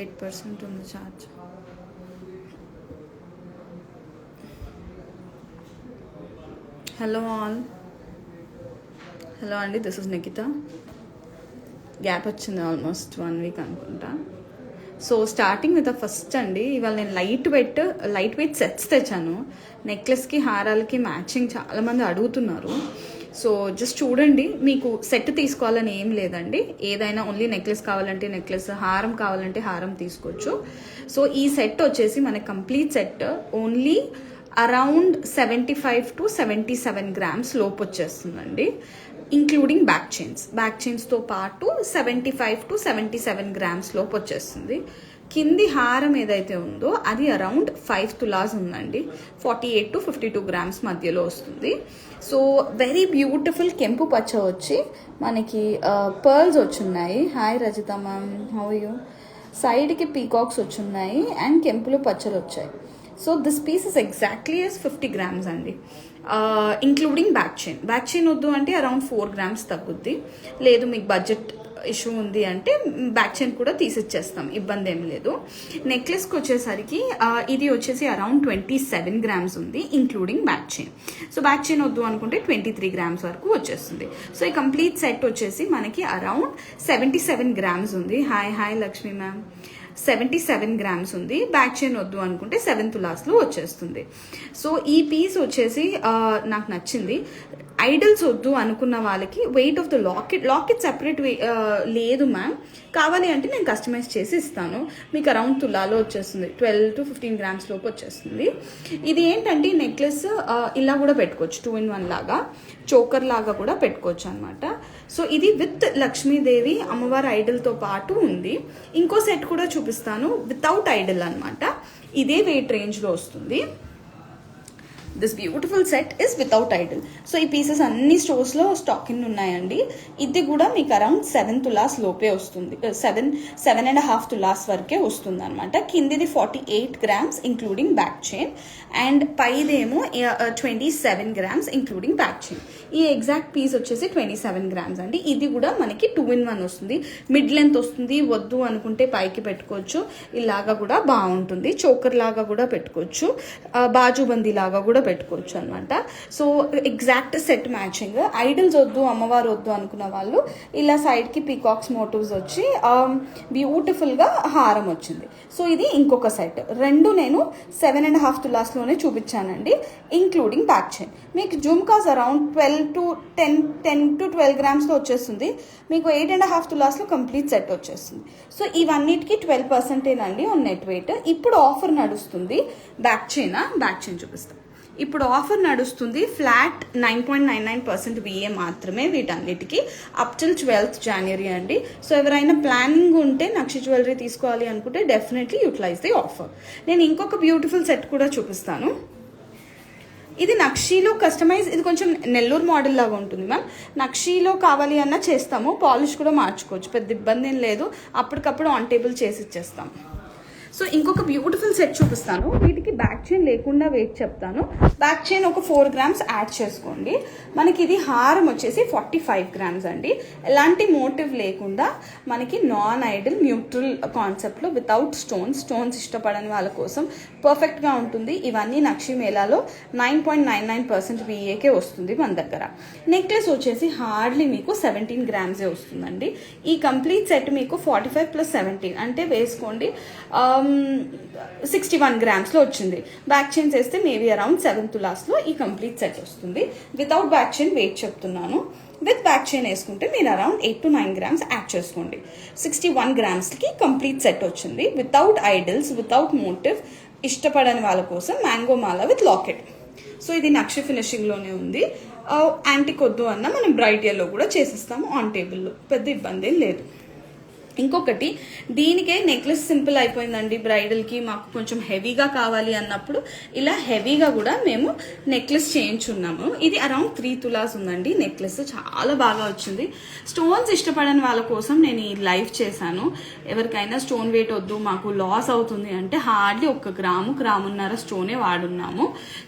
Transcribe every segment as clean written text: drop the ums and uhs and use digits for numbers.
8% ఉంది charge. Hello all, hello అండి, this is Nikhita. Gap వచ్చింది ఆల్మోస్ట్ 1 వీక్ అనుకుంటా. సో స్టార్టింగ్ విత్ ఫస్ట్ అండి, ఇవాళ నేను లైట్ వెయిట్ సెట్స్ తెచ్చాను. నెక్లెస్కి హారాలకి మ్యాచింగ్ చాలామంది అడుగుతున్నారు. సో జస్ట్ చూడండి, మీకు సెట్ తీసుకోవాలని ఏం లేదండి. ఏదైనా ఓన్లీ నెక్లెస్ కావాలంటే నెక్లెస్, హారం కావాలంటే హారం తీసుకోవచ్చు. సో ఈ సెట్ వచ్చేసి మనకి complete set only around 75 to 77 grams లోపు వచ్చేస్తుందండి, ఇంక్లూడింగ్ బ్యాక్ చైన్స్తో పాటు 75 to 77 grams లోపు వచ్చేస్తుంది. కింది హారం ఏదైతే ఉందో అది అరౌండ్ 5 తులాస్ ఉందండి, 48 to 52 grams మధ్యలో వస్తుంది. సో వెరీ బ్యూటిఫుల్ కెంపు పచ్చ వచ్చి మనకి పర్ల్స్ వచ్చున్నాయి. Hi Rajitha ma'am, how you. సైడ్కి పీకాక్స్ వచ్చున్నాయి అండ్ కెంపులు పచ్చలు వచ్చాయి. So this piece is exactly as 50 grams అండి, ఇంక్లూడింగ్ బ్యాక్ చైన్ వద్దు అంటే అరౌండ్ 4 grams తగ్గుద్ది. లేదు మీకు బడ్జెట్ ఇష్యూ ఉంది అంటే బ్యాక్ చైన్ కూడా తీసిచ్చేస్తాం, ఇబ్బంది ఏం లేదు. నెక్లెస్కి వచ్చేసరికి ఇది వచ్చేసి అరౌండ్ 27 grams ఉంది, including back chain. So back chain వద్దు అనుకుంటే 23 grams వరకు వచ్చేస్తుంది. సో ఈ కంప్లీట్ సెట్ వచ్చేసి మనకి అరౌండ్ 77 grams ఉంది. హాయ్ లక్ష్మి మ్యామ్, 77 grams ఉంది. బ్యాక్ చైన్ వద్దు అనుకుంటే 7 తులాస్లో వచ్చేస్తుంది. సో ఈ పీస్ వచ్చేసి నాకు నచ్చింది. ఐడల్స్ వద్దు అనుకున్న వాళ్ళకి weight of the locket separate లేదు మ్యామ్, కావాలి అంటే నేను కస్టమైజ్ చేసి ఇస్తాను. మీకు అరౌండ్ తులాలో వచ్చేస్తుంది, 12 to 15 grams లోపు వచ్చేస్తుంది. ఇది ఏంటంటే నెక్లెస్ ఇలా కూడా పెట్టుకోవచ్చు, 2-in-1 లాగా, చోకర్ లాగా కూడా పెట్టుకోవచ్చు అనమాట. సో ఇది విత్ లక్ష్మీదేవి అమ్మవారి ఐడల్తో పాటు ఉంది. ఇంకో సెట్ కూడా చూపిస్తాను వితౌట్ ఐడల్ అనమాట, ఇదే వెయిట్ రేంజ్లో వస్తుంది. This beautiful set is without Idol. So ఈ పీసెస్ అన్ని స్టోర్స్లో స్టాక్ ఇన్ ఉన్నాయండి. ఇది కూడా మీకు అరౌండ్ 7 తులాస్ లోపే వస్తుంది, 7.5 తులాస్ వరకే వస్తుంది అనమాట. కిందిది 48 grams including back chain and పైదేమో 27 grams ఇంక్లూడింగ్ బ్యాక్ చైన్. ఈ ఎగ్జాక్ట్ పీస్ వచ్చేసి 27 grams అండి. ఇది కూడా మనకి 2-in-1 వస్తుంది, మిడ్ లెంత్ వస్తుంది. వద్దు అనుకుంటే పైకి పెట్టుకోవచ్చు, ఇలాగా కూడా బాగుంటుంది. చోకర్ లాగా కూడా పెట్టుకోవచ్చు, బాజుబందీ లాగా కూడా పెట్టుకోవచ్చు అనమాట. So exact set matching. Idols వద్దు, అమ్మవారు వద్దు అనుకున్న వాళ్ళు ఇలా సైడ్కి పీకాక్స్ మోటివ్స్ వచ్చి బ్యూటిఫుల్గా హారం వచ్చింది. సో ఇది ఇంకొక సెట్. రెండు నేను 7.5 తులాస్లోనే చూపించానండి, ఇంక్లూడింగ్ బ్యాక్ చైన్. మీకు జుమ్కాస్ అరౌండ్ 10 to 12 grams వచ్చేస్తుంది. మీకు 8.5 తులాస్లో కంప్లీట్ సెట్ వచ్చేస్తుంది. సో ఇవన్నిటికీ 12% అండి ఆన్ నెట్ వెయిట్. ఇప్పుడు ఆఫర్ నడుస్తుంది. బ్యాక్ చైన్ చూపిస్తాం. ఇప్పుడు ఆఫర్ నడుస్తుంది, ఫ్లాట్ 9.99% VA మాత్రమే వీటన్నిటికీ, అప్ టిల్ 12th January అండి. సో ఎవరైనా ప్లానింగ్ ఉంటే నక్షి జ్యువెలరీ తీసుకోవాలి అనుకుంటే డెఫినెట్లీ యూటిలైజ్ ది ఆఫర్. నేను ఇంకొక బ్యూటిఫుల్ సెట్ కూడా చూపిస్తాను. ఇది నక్షీలో కస్టమైజ్, ఇది కొంచెం నెల్లూరు మోడల్ లాగా ఉంటుంది మ్యామ్. నక్షీలో కావాలి అన్నా చేస్తాము, పాలిష్ కూడా మార్చుకోవచ్చు, పెద్ద ఇబ్బంది ఏం లేదు. అప్పటికప్పుడు ఆన్ టేబుల్ చేసి ఇచ్చేస్తాం. సో ఇంకొక బ్యూటిఫుల్ సెట్ చూపిస్తాను. వీటికి బ్యాక్ చైన్ లేకుండా వెయిట్ చెప్తాను. బ్యాక్ చైన్ ఒక 4 grams యాడ్ చేసుకోండి. మనకి ఇది హారం వచ్చేసి 45 grams అండి. ఎలాంటి మోటివ్ లేకుండా మనకి నాన్ ఐడల్ న్యూట్రల్ కాన్సెప్ట్లో వితౌట్ స్టోన్స్ ఇష్టపడని వాళ్ళ కోసం పర్ఫెక్ట్గా ఉంటుంది. ఇవన్నీ నక్షి మేళాలో 9.99% VAకే వస్తుంది మన దగ్గర. నెక్లెస్ వచ్చేసి హార్డ్లీ మీకు 17 grams వస్తుందండి. ఈ కంప్లీట్ సెట్ మీకు 45 + 17 అంటే వేసుకోండి 61 grams వచ్చింది. బ్యాక్ చైన్స్ వేస్తే మేబీ అరౌండ్ 7 తులాస్లో ఈ కంప్లీట్ సెట్ వస్తుంది. వితౌట్ బ్యాక్ చైన్ వెయిట్ చెప్తున్నాను. విత్ బ్యాక్ చైన్ వేసుకుంటే మీరు అరౌండ్ 8 to 9 grams యాడ్ చేసుకోండి. 61 gramsకి కంప్లీట్ సెట్ వచ్చింది. వితౌట్ ఐడల్స్, వితౌట్ మోటివ్, ఇష్టపడని వాళ్ళ కోసం mango Mala with locket. So ఇది నక్షి ఫినిషింగ్లోనే ఉంది. యాంటిక్ వద్దు అన్న మనం బ్రైట్ ఎల్లో కూడా చేసిస్తాము ఆన్ టేబుల్లో, పెద్ద ఇబ్బంది లేదు. ఇంకొకటి, దీనికే నెక్లెస్ సింపుల్ అయిపోయిందండి బ్రైడల్కి, మాకు కొంచెం హెవీగా కావాలి అన్నప్పుడు ఇలా హెవీగా కూడా మేము నెక్లెస్ చేయించున్నాము. ఇది అరౌండ్ 3 తులాస్ ఉందండి. నెక్లెస్ చాలా బాగా వచ్చింది. స్టోన్స్ ఇష్టపడని వాళ్ళ కోసం నేను ఈ లైవ్ చేశాను. ఎవరికైనా స్టోన్ వెయిట్ వద్దు, మాకు లాస్ అవుతుంది అంటే హార్డ్లీ 1 గ్రామున్నర స్టోనే వాడున్నాము.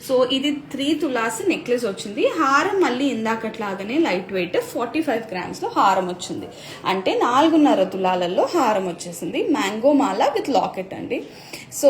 సో ఇది 3 తులాస్ నెక్లెస్ వచ్చింది. హారం మళ్ళీ ఇందాకట్లాగానే లైట్ వెయిట్ 45 grams హారం వచ్చింది, అంటే 4.5 తులాలు తులాలలో హారం వచ్చేసింది, మ్యాంగో మాల విత్ లాకెట్ అండి. సో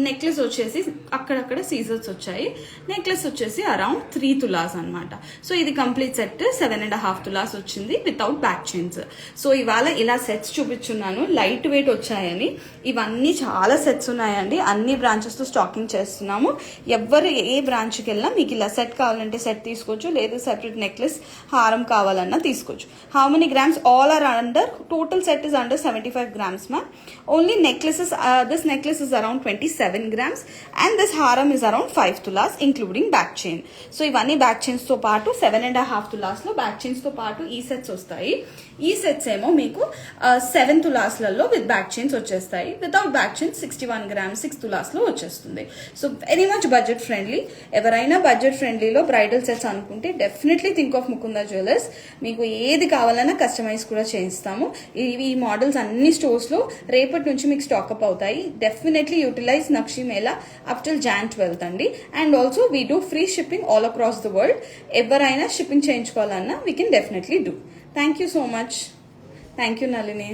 నెక్లెస్ వచ్చేసి అక్కడక్కడ సీజర్స్ వచ్చాయి, నెక్లెస్ వచ్చేసి అరౌండ్ 3 తులాస్ అనమాట. సో ఇది కంప్లీట్ సెట్ 7.5 తులాస్ వచ్చింది వితౌట్ బ్యాక్ చైన్స్. సో ఇవాళ ఇలా సెట్స్ చూపించున్నాను, లైట్ వెయిట్ వచ్చాయని. ఇవన్నీ చాలా సెట్స్ ఉన్నాయండి, అన్ని బ్రాంచెస్తో స్టాకింగ్ చేస్తున్నాము. ఎవరు ఏ బ్రాంచ్కి వెళ్ళినా మీకు ఇలా సెట్ కావాలంటే సెట్ తీసుకోవచ్చు, లేదు సెపరేట్ నెక్లెస్ హారం కావాలన్నా తీసుకోవచ్చు. How many grams? All are under, total set is under 75 grams ma'am. Only necklaces, this necklace is around 27 grams and this haram is around 5 tulas including back chain. So ఇవన్నీ back chains తో పాటు 7.5 తులాస్ లో back chains తో పాటు ఈ sets వస్తాయి. ఈ sets ఏమో మీకు 7 తులాస్లలో విత్ బ్యాక్ చైన్స్ వచ్చేస్తాయి. Without back chains 61 grams 6 tolas లో వచ్చేస్తుంది. So very much budget friendly. ఎవరైనా బడ్జెట్ ఫ్రెండ్లీలో బ్రైడల్ సెట్స్ అనుకుంటే definitely think of Mukunda jewellers. మీకు ఏది కావాలన్నా కస్టమైజ్ కూడా చేయిస్తాము. ఈ మోడల్స్ అన్ని స్టోర్స్ లో రేపటి నుంచి మీకు స్టాక్అప్ అవుతాయి. Definitely utilize Nakshi Mela up till Jan 12th అండి. And also we do free shipping all across the world. ఎవరైనా shipping చేయించుకోవాలన్నా we can definitely do. Thank you so much. Thank you Nalini.